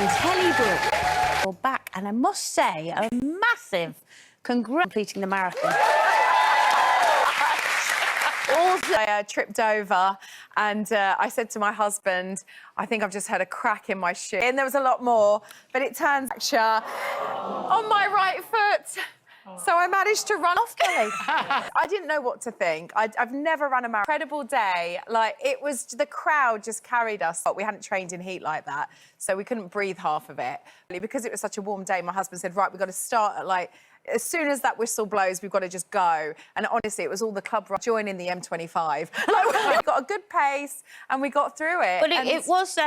and Kelly Brook are back, and I must say, a massive congrats completing the marathon. Also, I tripped over and I said to my husband, I think I've just had a crack in my shoe. And there was a lot more, but it turns out on my right foot. So I managed to run off, Kelly. I didn't know what to think. I've never run a marathon. Incredible day. Like, it was, the crowd just carried us. But we hadn't trained in heat like that, so we couldn't breathe half of it. Because it was such a warm day, my husband said, right, we've got to start at, like, as soon as that whistle blows, we've got to just go. And honestly, it was all the club joining the M25. We got a good pace and we got through it. But it was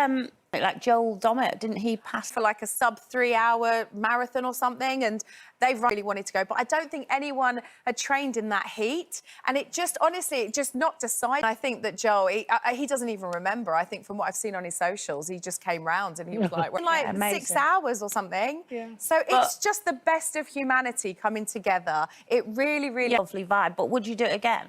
like Joel Dommett, didn't he pass for like a sub 3-hour marathon or something? And they really wanted to go, but I don't think anyone had trained in that heat. And it just, honestly, it just knocked aside. I think that Joel, he doesn't even remember. I think from what I've seen on his socials, he just came round and he was like, yeah, 6 hours or something. Yeah. So it's just the best of humanity coming together. It really, really... Lovely vibe, but would you do it again?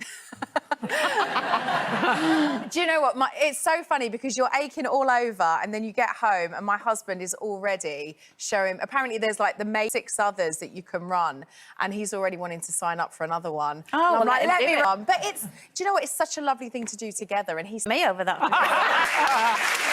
Do you know what? It's so funny because you're aching all over and then you get home and my husband is already showing... Apparently there's like the 6 others that you can run and he's already wanting to sign up for another one. Oh, well, like, let me run. But it's... Do you know what? It's such a lovely thing to do together and he's... Me over that.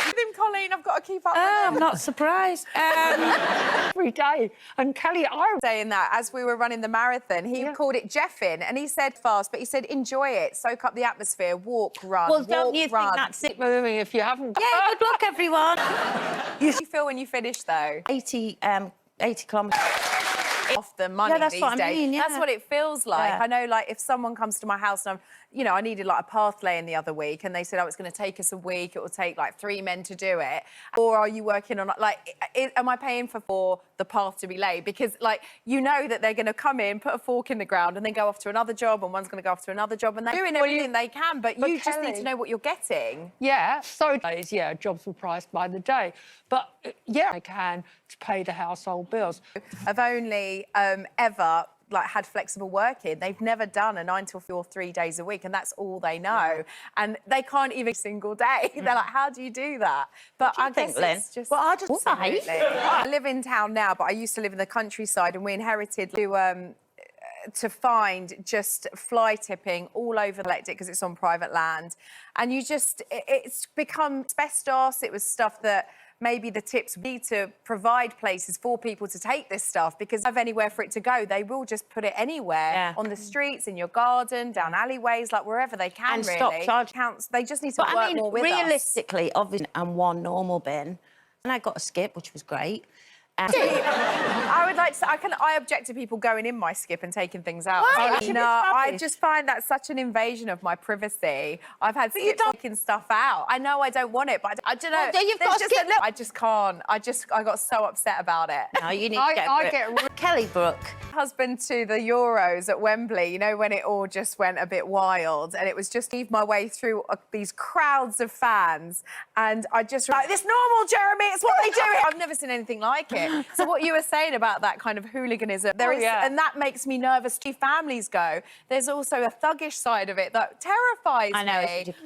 With him, Colleen, I've got to keep up with him. I'm not surprised. Every day. And Kelly, I was saying that as we were running the marathon, he called it Jeffing and he said fast, but he said enjoy it, soak up the atmosphere, walk, run, well, walk, don't you run. think that's it? moving if you haven't... Yeah, good luck, everyone. You feel when you finish, though? 80 kilometres. Off the money that's these what days. I mean, yeah. That's what it feels like. Yeah. I know, like, if someone comes to my house and I needed, like, a path laying the other week and they said, oh, it's going to take us a week, it will take, like, 3 men to do it. Or are you working on, like, am I paying for the path to be laid? Because, like, you know that they're going to come in, put a fork in the ground and then go off to another job and one's going to go off to another job and they're doing everything they can, but you just need to know what you're getting. Yeah, so days, yeah, jobs were priced by the day. But, yeah, I can to pay the household bills. I've only ever had flexible working. They've never done a 9 till 4, 3 days a week, and that's all they know. And they can't even a single day. They're like, how do you do that? But I guess it's just... Well, I just... I live in town now, but I used to live in the countryside, and we inherited to find just fly tipping all over the electric because it's on private land. And you just... It's become asbestos. It was stuff that... Maybe the tips need to provide places for people to take this stuff because have anywhere for it to go. They will just put it anywhere on the streets, in your garden, down alleyways, like wherever they can. And really. stop charge counts. They just need to work more with us. Realistically, obviously, and one normal bin, and I got a skip, which was great. I would like to say, I object to people going in my skip and taking things out. Why? No, I just find that such an invasion of my privacy. I've had skips taking stuff out. I know I don't want it, but I don't know. You've got a skip. I just can't. I got so upset about it. No, you need to get Kelly Brook. Husband to the Euros at Wembley, you know, when it all just went a bit wild and it was just leave my way through these crowds of fans and I just like, this normal, Jeremy, it's what they do here. I've never seen anything like it. So what you were saying about that kind of hooliganism, there is, and that makes me nervous. Two families go. There's also a thuggish side of it that terrifies me.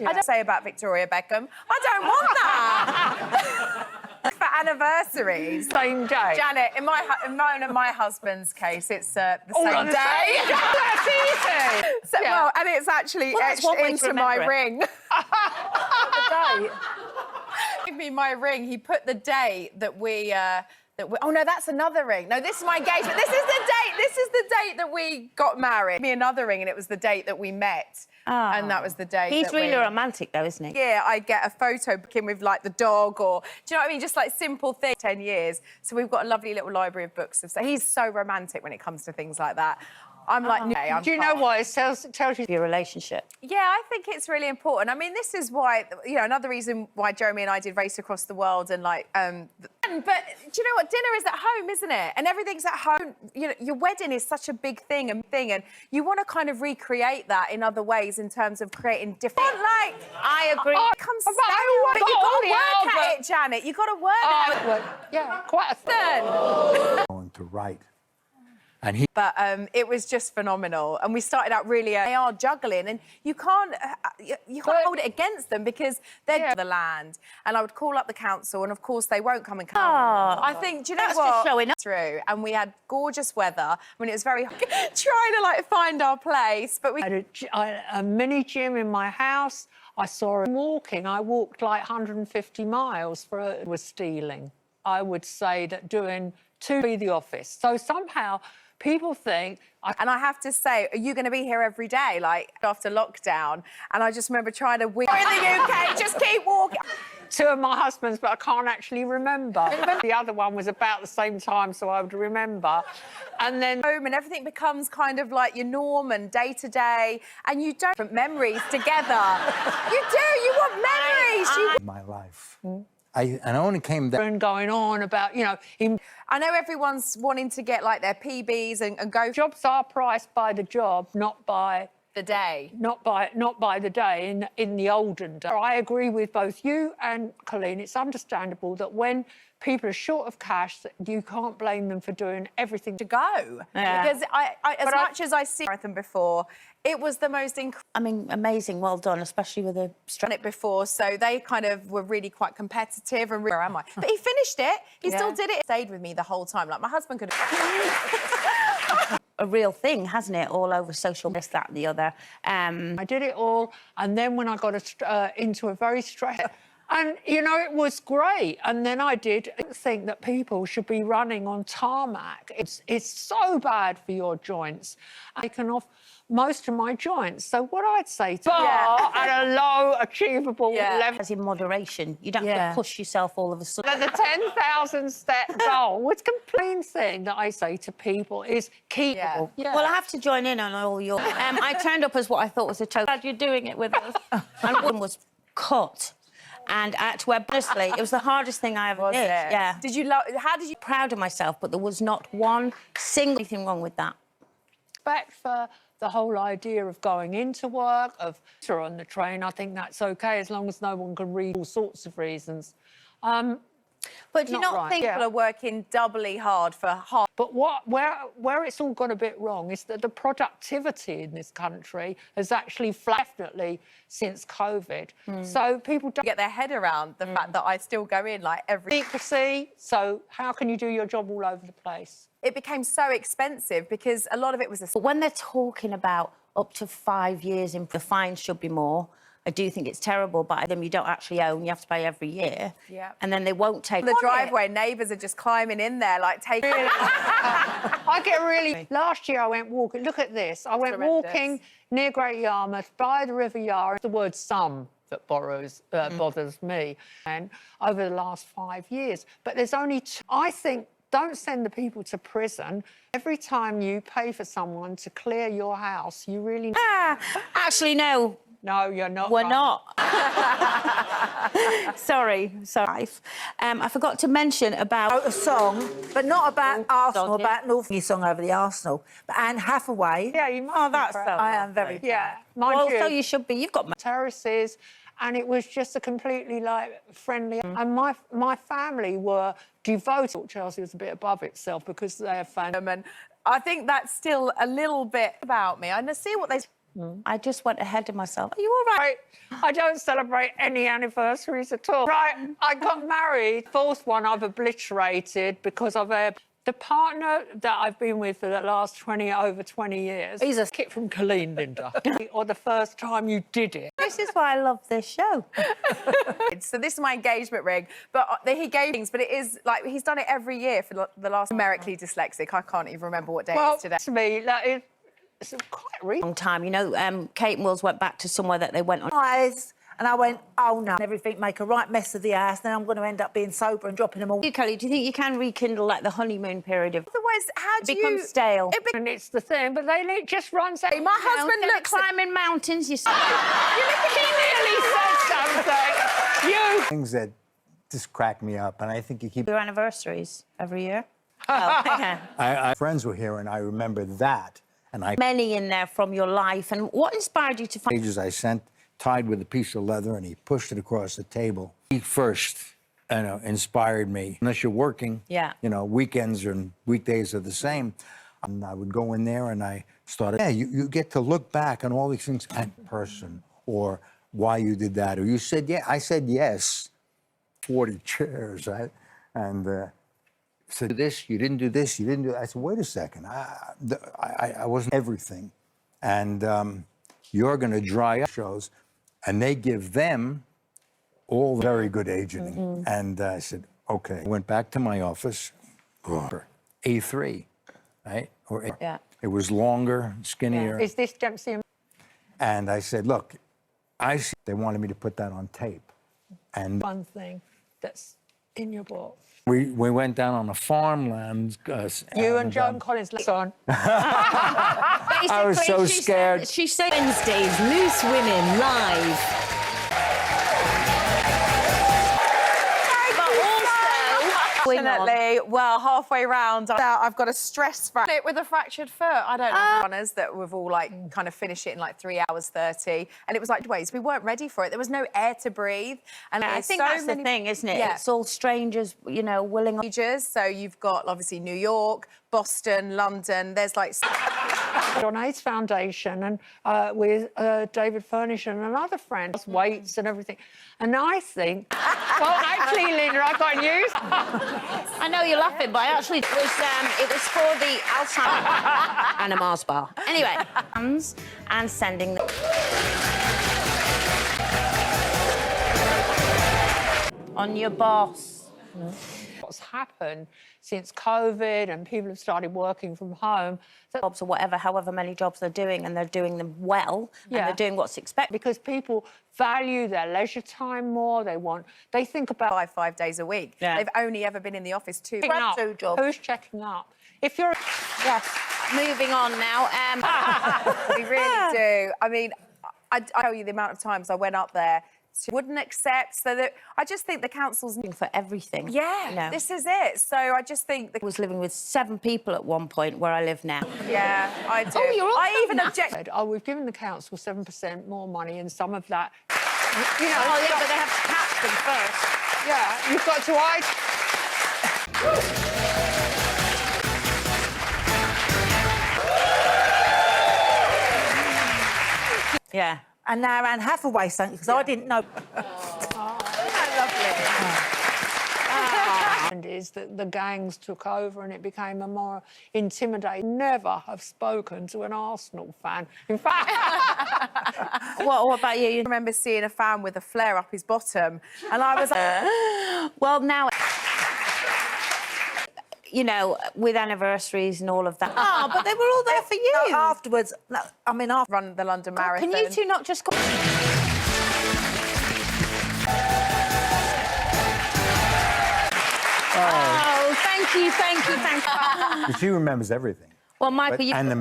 I don't say about Victoria Beckham. I don't want that. For anniversaries. Same day. Janet, in mine and my husband's case, it's the same day. That's easy. So, well, and it's actually etched into my ring. The date. Give me my ring. He put the date that we... oh, no, that's another ring. No, this is my engagement. This is the date. This is the date that we got married. Me another ring, and it was the date that we met. Oh. And that was the date. He's really romantic, though, isn't he? Yeah, I get a photo booking with, like, the dog or... Do you know what I mean? Just, like, simple things. 10 years. So we've got a lovely little library of books. So he's so romantic when it comes to things like that. I'm like, no, do you know what? It tells you your relationship. Yeah, I think it's really important. I mean, this is why, another reason why Jeremy and I did Race Across the World and, like, but do you know what? Dinner is at home, isn't it? And everything's at home. You know, your wedding is such a big thing, and you want to kind of recreate that in other ways in terms of creating different... I agree. But you've got to work at it, Janet. You've got to work at it. Yeah, quite a thing. Going to write But it was just phenomenal. And we started out really, they are juggling and you can't hold it against them because they're the land. And I would call up the council and of course they won't come and count. I think, do you know That's what? just showing up. Through, and we had gorgeous weather. I mean, it was very hot. Trying to like find our place, but we I had a mini gym in my house. I saw him walking. I walked like 150 miles was stealing. I would say that doing to be the office. So somehow people think... And I have to say, are you going to be here every day, like, after lockdown? And I just remember trying to win. We're in the UK, just keep walking. Two of my husbands, but I can't actually remember. The other one was about the same time, so I would remember. And then... Home and everything becomes kind of like your norm and day-to-day, and you don't put memories together. You do, you want memories. My life. And I only came down... And going on about, you know... I know everyone's wanting to get, like, their PBs and go... Jobs are priced by the job, not by... the day. Not by the day in the olden days. I agree with both you and Colleen. It's understandable that when people are short of cash, that you can't blame them for doing everything To go. Yeah. Because as much as I see marathon before, it was the most incredible. I mean, amazing, well done, especially with the Done it before, so they kind of were really quite competitive and where am I? But he finished it. He still did it. Stayed with me the whole time. Like my husband could have... a real thing, hasn't it? All over social, this, that, and the other. I did it all, and then when I got into a very stressed... And, you know, it was great. And then I did think that people should be running on tarmac. It's so bad for your joints. I've taken off most of my joints. So what I'd say to at a low, achievable level... As in moderation. You don't have to push yourself all of a sudden. The 10,000-step goal, which complete thing that I say to people is keep... Yeah. Well, I have to join in on all your... I turned up as what I thought was a total... Glad you're doing it with us. And one was cut. And I had to wear... Honestly, it was the hardest thing I ever did. Yeah. Did you love... How did you... Proud of myself, but there was not one single thing wrong with that. Respect for the whole idea of going into work, of on the train. I think that's OK, as long as no one can read all sorts of reasons. But do you not think people are working doubly hard for half? But where it's all gone a bit wrong is that the productivity in this country has actually definitely since COVID. So people don't Get their head around the fact that I still go in like every... secrecy. So how can you do your job all over the place? It became so expensive because a lot of it was... But when they're talking about up to 5 years, the fine should be more. I do think it's terrible, but them you don't actually own, you have to pay every year. Yeah. And then they won't take... The driveway, neighbours are just climbing in there, like, taking... I get really... Last year I went walking... Look at this. I went walking near Great Yarmouth, by the River Yarra. The word some that bothers me. And over the last 5 years. But there's only two... I think, don't send the people to prison. Every time you pay for someone to clear your house, you really... Actually, no. No, you're not. We're not. Sorry. I forgot to mention about... A song, but not about Arsenal, about North song over the Arsenal. But Anne Hathaway. Yeah, you must. Oh, that's so I am very Yeah, mind Well, you. so you should be. You've got... Terraces, and it was just a completely like friendly. And my family were devoted. Chelsea was a bit above itself because they're fans. And I think that's still a little bit about me. I see what they... I just went ahead of myself. Are you all right? I don't celebrate any anniversaries at all. Right, I got married. Fourth one I've obliterated because of the partner that I've been with for the last over 20 years. He's a kid from Colleen, Linda. Or the first time you did it. This is why I love this show. So this is my engagement ring, but he gave things, but it is like he's done it every year for the last... Numerically dyslexic. I can't even remember what day it is today. To me, it's quite recent. Long time, you know. Kate and Wills went back to somewhere that they went on. And I went, oh no, everything, make a right mess of the house, then I'm going to end up being sober and dropping them all. You, Kelly, do you think you can rekindle like the honeymoon period of... Otherwise, how do you... become stale. And it's the thing, but they just runs out. My husband looks climbing mountains. You see. He nearly said something. You. Things that just crack me up, and I think you keep... Your anniversaries every year. Oh, I friends were here, and I remember that, and I... Many in there from your life, and what inspired you to find... Pages I sent, tied with a piece of leather, and he pushed it across the table. He first, inspired me. Unless you're working, Yeah. weekends and weekdays are the same. And I would go in there and I started, yeah, you get to look back on all these things in person, or why you did that, or you said, yeah, I said yes, 40 chairs, right? And said this, you didn't do this, you didn't do that. I said, wait a second, I wasn't everything. And you're going to dry up shows, and they give them all very good agenting. And I said, okay. Went back to my office, A3, right? Or Yeah. it was longer, skinnier. Is this Dempsey? And I said, look, I see. They wanted me to put that on tape. And One thing that's in your book. we went down on a farmland. You and Joan Collins, son. I was so scared. She said Wednesdays, Loose Women Live. Definitely. Well, halfway round, I've got a stress fracture with a fractured foot. I don't know runners that we've all like kind of finish it in like 3 hours 30, and it was like ways we weren't ready for it. There was no air to breathe, and I think that's the thing, isn't it? Yeah. It's all strangers, you know, willing. Majors. So you've got obviously New York, Boston, London. There's like. On AIDS Foundation and with David Furnish and another friend, weights and everything. And I think, well, actually, Linda, I've got news. I know you're laughing, but actually it was for the Alzheimer's and a Mars bar. Anyway, and sending them. On your boss. What's happened since COVID and people have started working from home, Jobs or whatever, however many jobs they're doing, and they're doing them well, and they're doing what's expected. because people value their leisure time more. They think about 5 days a week. Yeah. They've only ever been in the office two jobs. who's checking up. If you're Yes. Moving on now. We really do. I mean, I tell you the amount of times I went up there, wouldn't accept. So that I just think the council's For everything. yeah, You know. this is it. So I just think I was living with 7 people at one point where I live now. yeah, I do. Oh, you're all I even done object. said, oh, we've given the council 7% more money, and some of that, you know, Oh, yeah, but they have to catch them first. yeah, you've got to Yeah. And now Anne Hathaway sang because I didn't know. And is that the gangs took over and it became a more intimidating. Never have spoken to an Arsenal fan. In fact, What about you? I remember seeing a fan with a flare up his bottom, and I was like, Well, now, you know, with anniversaries and all of that. Oh, but they were all there for you. No, afterwards, no, I mean, after. run the London Marathon. Can you two not just go? Oh, thank you, thank you, thank you. She remembers everything. Well, Michael, you... And the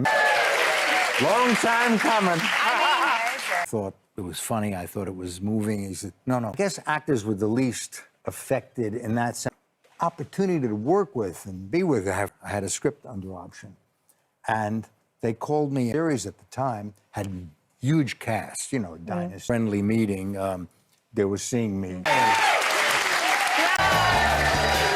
long time coming. I I thought it was funny. I thought it was moving. He said, no. I guess actors were the least affected in that sense. Opportunity to work with and be with. I had a script under option. And they called me. Series at the time had huge cast, you know, dynasty. Friendly meeting. They were seeing me.